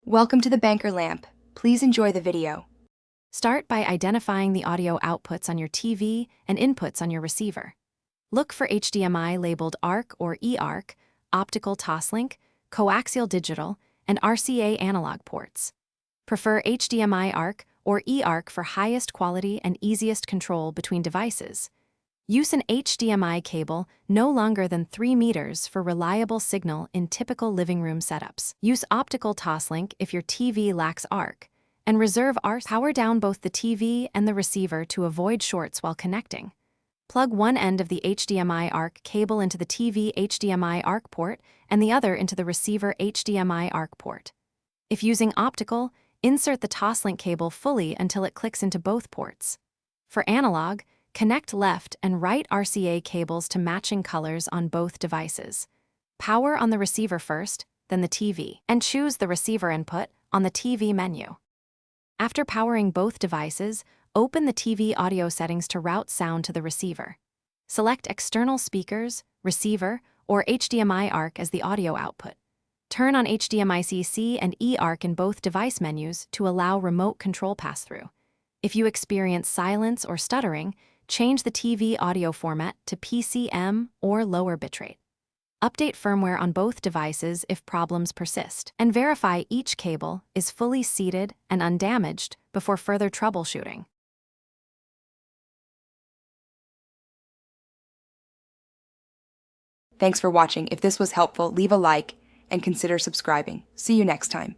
Welcome to the Banker Lamp. Please enjoy the video. Start by identifying the audio outputs on your TV and inputs on your receiver. Look for HDMI labeled ARC or eARC, optical toslink, coaxial digital, and RCA analog ports. Prefer HDMI ARC or eARC for highest quality and easiest control between devices. Use an HDMI cable no longer than 3 meters for reliable signal in typical living room setups. Use optical toslink if your TV lacks ARC, and reserve ARC. Power down both the TV and the receiver to avoid shorts while connecting. Plug one end of the HDMI ARC cable into the TV HDMI ARC port and the other into the receiver HDMI ARC port. If using optical, insert the toslink cable fully until it clicks into both ports. For analog, connect left and right RCA cables to matching colors on both devices. Power on the receiver first, then the TV, and choose the receiver input on the TV menu. After powering both devices, open the TV audio settings to route sound to the receiver. Select external speakers, receiver, or HDMI ARC as the audio output. Turn on HDMI CC and eARC in both device menus to allow remote control pass-through. If you experience silence or stuttering, change the TV audio format to PCM or lower bitrate. Update firmware on both devices if problems persist, and verify each cable is fully seated and undamaged before further troubleshooting. Thanks for watching. If this was helpful, leave a like and consider subscribing. See you next time.